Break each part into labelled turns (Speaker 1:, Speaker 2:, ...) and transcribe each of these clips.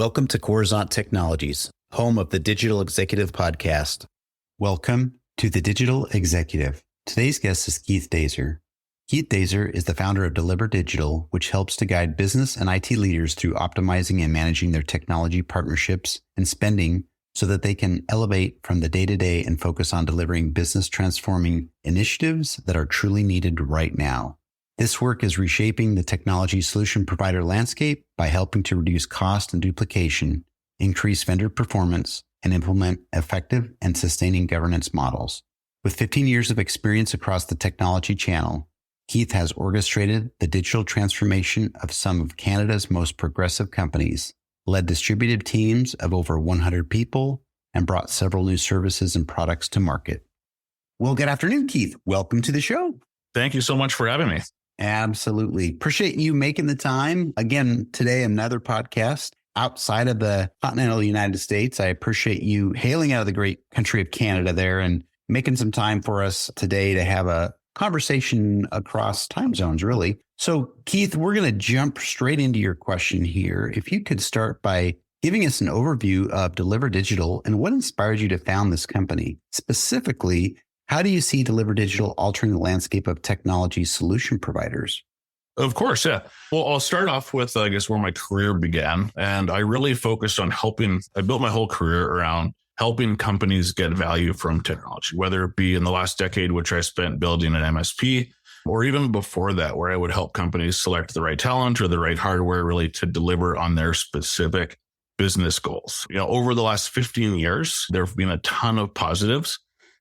Speaker 1: Welcome to Coruzant Technologies, home of the Digital Executive Podcast.
Speaker 2: Welcome to the Digital Executive. Today's guest is Keith Dazer. Keith Dazer is the founder of Deliver Digital, which helps to guide business and IT leaders through optimizing and managing their technology partnerships and spending so that they can elevate from the day-to-day and focus on delivering business transforming initiatives that are truly needed right now. This work is reshaping the technology solution provider landscape by helping to reduce cost and duplication, increase vendor performance, and implement effective and sustaining governance models. With 15 years of experience across the technology channel, Keith has orchestrated the digital transformation of some of Canada's most progressive companies, led distributed teams of over 100 people, and brought several new services and products to market. Well, good afternoon, Keith. Welcome to the show.
Speaker 3: Thank you so much for having me.
Speaker 2: Absolutely. Appreciate you making the time. Again, today, another podcast outside of the continental United States. I appreciate you hailing out of the great country of Canada there and making some time for us today to have a conversation across time zones, really. So, Keith, we're going to jump straight into your question here. If you could start by giving us an overview of Deliver Digital and what inspired you to found this company. Specifically, how do you see Deliver Digital altering the landscape of technology solution providers?
Speaker 3: Of course, yeah. Well, I'll start off with, I guess, where my career began. And I really focused on I built my whole career around helping companies get value from technology, whether it be in the last decade, which I spent building an MSP, or even before that, where I would help companies select the right talent or the right hardware really to deliver on their specific business goals. Over the last 15 years, there have been a ton of positives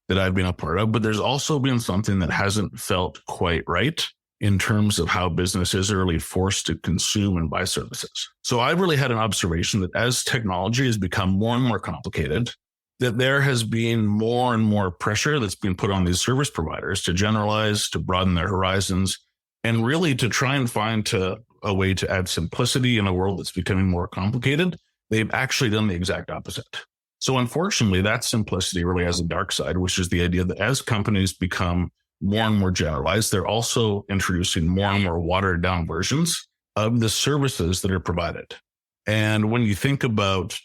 Speaker 3: that I've been a part of, but there's also been something that hasn't felt quite right in terms of how businesses are really forced to consume and buy services. So I've really had an observation that as technology has become more and more complicated, that there has been more and more pressure that's been put on these service providers to generalize, to broaden their horizons, and really to try and find a way to add simplicity in a world that's becoming more complicated. They've actually done the exact opposite. So unfortunately, that simplicity really has a dark side, which is the idea that as companies become more and more generalized, they're also introducing more and more watered down versions of the services that are provided. And when you think about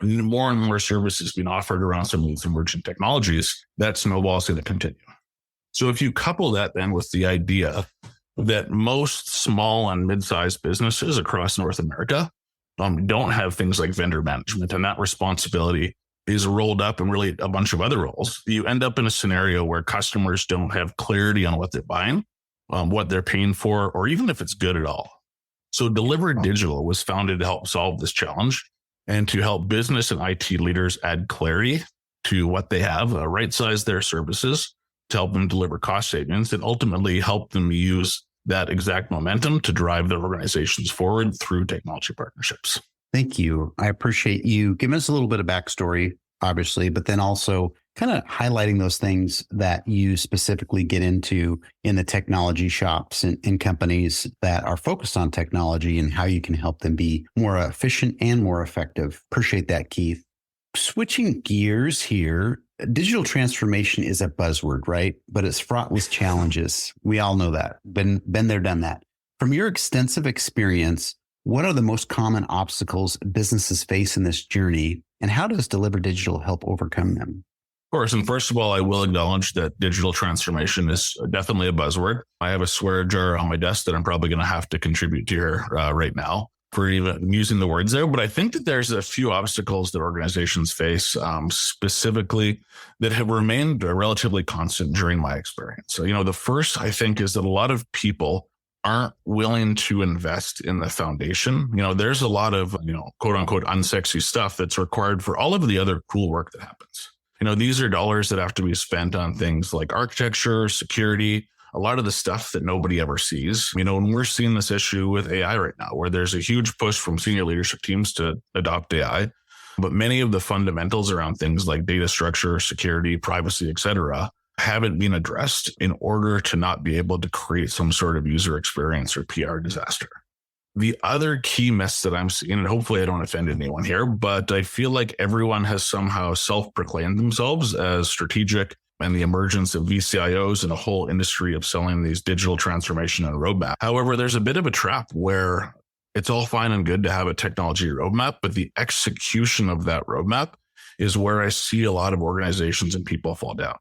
Speaker 3: more and more services being offered around some of these emerging technologies, that snowball is going to continue. So if you couple that then with the idea that most small and mid-sized businesses across North America don't have things like vendor management, and that responsibility is rolled up in really a bunch of other roles, you end up in a scenario where customers don't have clarity on what they're buying, what they're paying for, or even if it's good at all. So Deliver Digital was founded to help solve this challenge and to help business and IT leaders add clarity to what they have, right-size their services to help them deliver cost savings, and ultimately help them use that exact momentum to drive their organizations forward through technology partnerships.
Speaker 2: Thank you. I appreciate you giving us a little bit of backstory, obviously, but then also kind of highlighting those things that you specifically get into in the technology shops and companies that are focused on technology and how you can help them be more efficient and more effective. Appreciate that, Keith. Switching gears here, digital transformation is a buzzword, right? But it's fraught with challenges. We all know that. Been there, done that. From your extensive experience, what are the most common obstacles businesses face in this journey, and how does Deliver Digital help overcome them?
Speaker 3: Of course, and first of all, I will acknowledge that digital transformation is definitely a buzzword. I have a swear jar on my desk that I'm probably going to have to contribute to here right now for even using the words there. But I think that there's a few obstacles that organizations face specifically that have remained relatively constant during my experience. So, the first, I think, is that a lot of people aren't willing to invest in the foundation. There's a lot of, quote unquote, unsexy stuff that's required for all of the other cool work that happens. These are dollars that have to be spent on things like architecture, security, a lot of the stuff that nobody ever sees. And we're seeing this issue with AI right now, where there's a huge push from senior leadership teams to adopt AI. But many of the fundamentals around things like data structure, security, privacy, et cetera, haven't been addressed in order to not be able to create some sort of user experience or PR disaster. The other key mess that I'm seeing, and hopefully I don't offend anyone here, but I feel like everyone has somehow self-proclaimed themselves as strategic, and the emergence of VCIOs and a whole industry of selling these digital transformation and roadmap. However, there's a bit of a trap where it's all fine and good to have a technology roadmap, but the execution of that roadmap is where I see a lot of organizations and people fall down.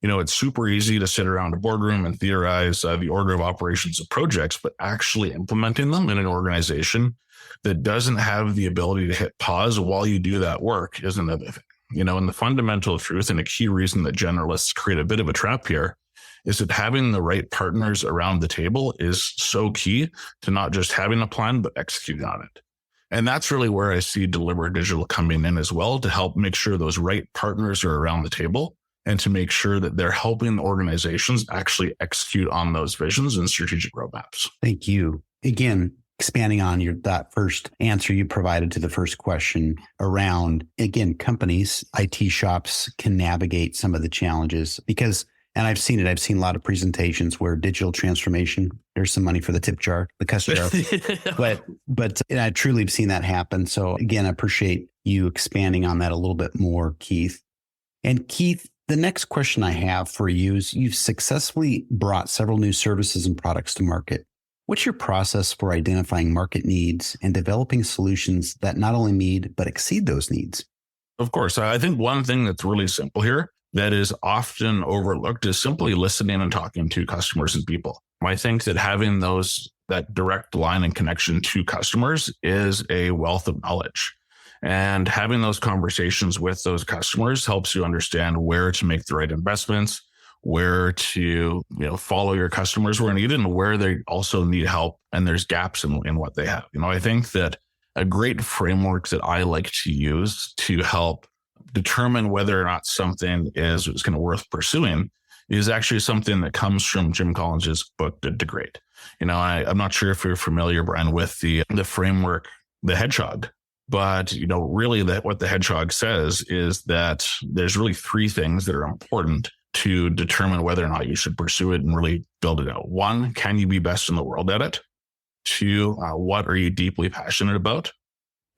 Speaker 3: It's super easy to sit around a boardroom and theorize the order of operations of projects, but actually implementing them in an organization that doesn't have the ability to hit pause while you do that work is another thing. And the fundamental truth and a key reason that generalists create a bit of a trap here is that having the right partners around the table is so key to not just having a plan, but executing on it. And that's really where I see Deliberate Digital coming in as well, to help make sure those right partners are around the table and to make sure that they're helping organizations actually execute on those visions and strategic roadmaps.
Speaker 2: Thank you. Again, expanding on that first answer you provided to the first question around, again, companies, IT shops can navigate some of the challenges because, and I've seen a lot of presentations where digital transformation, there's some money for the tip jar, the custard jar, but and I truly have seen that happen. So again, I appreciate you expanding on that a little bit more, Keith. And Keith, the next question I have for you is you've successfully brought several new services and products to market. What's your process for identifying market needs and developing solutions that not only meet, but exceed those needs?
Speaker 3: Of course. I think one thing that's really simple here that is often overlooked is simply listening and talking to customers and people. I think that having that direct line and connection to customers is a wealth of knowledge. And having those conversations with those customers helps you understand where to make the right investments, where to follow your customers where needed, and where they also need help and there's gaps in what they have. I think that a great framework that I like to use to help determine whether or not something is kind of worth pursuing is actually something that comes from Jim Collins's book, Good to Great. I'm not sure if you're familiar, Brian, with the framework, the hedgehog. But, really what the hedgehog says is that there's really three things that are important to determine whether or not you should pursue it and really build it out. One, can you be best in the world at it? Two, what are you deeply passionate about?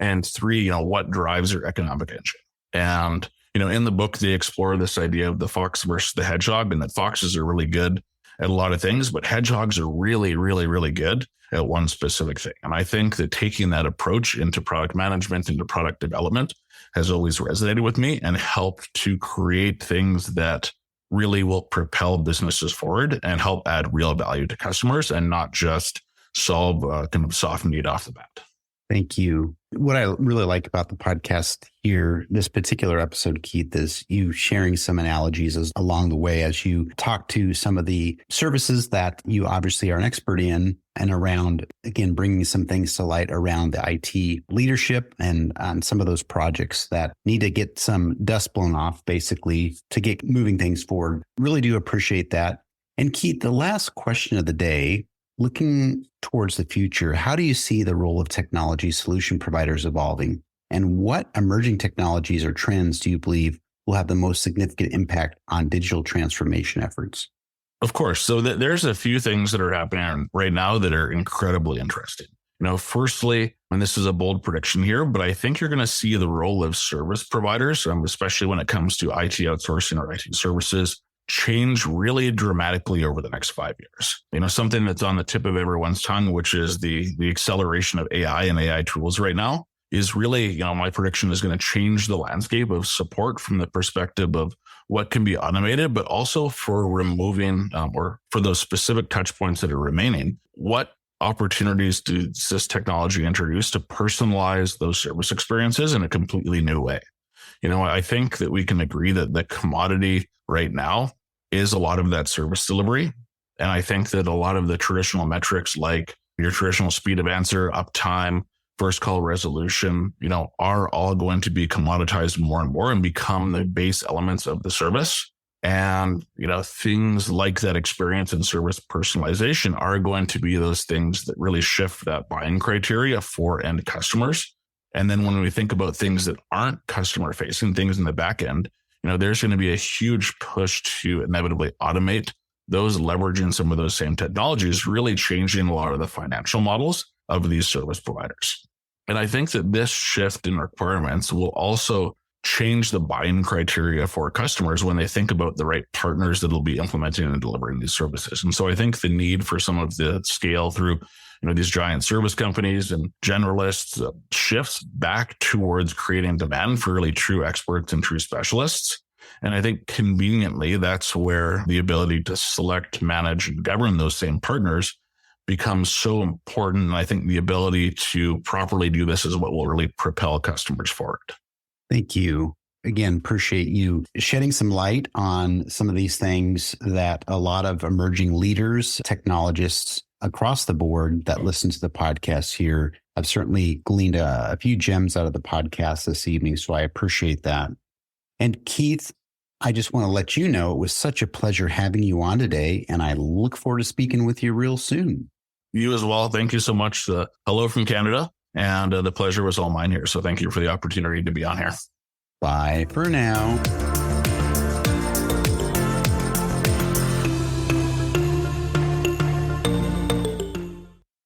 Speaker 3: And three, what drives your economic engine? And, in the book, they explore this idea of the fox versus the hedgehog, and that foxes are really good at a lot of things, but hedgehogs are really, really, really good at one specific thing. And I think that taking that approach into product management, into product development has always resonated with me and helped to create things that really will propel businesses forward and help add real value to customers and not just solve kind of soft need off the bat.
Speaker 2: Thank you. What I really like about the podcast here, this particular episode, Keith, is you sharing some analogies along the way as you talk to some of the services that you obviously are an expert in and around, again, bringing some things to light around the IT leadership and on some of those projects that need to get some dust blown off, basically, to get moving things forward. Really do appreciate that. And Keith, the last question of the day, looking towards the future, how do you see the role of technology solution providers evolving? And what emerging technologies or trends do you believe will have the most significant impact on digital transformation efforts?
Speaker 3: Of course. So there's a few things that are happening right now that are incredibly interesting. Firstly, and this is a bold prediction here, but I think you're going to see the role of service providers, especially when it comes to IT outsourcing or IT services, change really dramatically over the next 5 years. Something that's on the tip of everyone's tongue, which is the acceleration of AI and AI tools right now, is really, my prediction is going to change the landscape of support from the perspective of what can be automated, but also for removing or for those specific touch points that are remaining. What opportunities does this technology introduce to personalize those service experiences in a completely new way? I think that we can agree that the commodity right now is a lot of that service delivery. And I think that a lot of the traditional metrics like your traditional speed of answer, uptime, first call resolution, are all going to be commoditized more and more and become the base elements of the service. And, things like that experience and service personalization are going to be those things that really shift that buying criteria for end customers. And then when we think about things that aren't customer facing, things in the back end, there's going to be a huge push to inevitably automate those, leveraging some of those same technologies, really changing a lot of the financial models of these service providers. And I think that this shift in requirements will also change the buying criteria for customers when they think about the right partners that will be implementing and delivering these services. And so I think the need for some of the scale through these giant service companies and generalists shifts back towards creating demand for really true experts and true specialists. And I think conveniently, that's where the ability to select, manage, and govern those same partners becomes so important. And I think the ability to properly do this is what will really propel customers forward.
Speaker 2: Thank you. Again, appreciate you shedding some light on some of these things that a lot of emerging leaders, technologists across the board that listen to the podcast here have certainly gleaned a few gems out of the podcast this evening. So I appreciate that. And Keith, I just want to let you know it was such a pleasure having you on today, and I look forward to speaking with you real soon.
Speaker 3: You as well. Thank you so much. Hello from Canada. And the pleasure was all mine here. So thank you for the opportunity to be on here.
Speaker 2: Bye for now.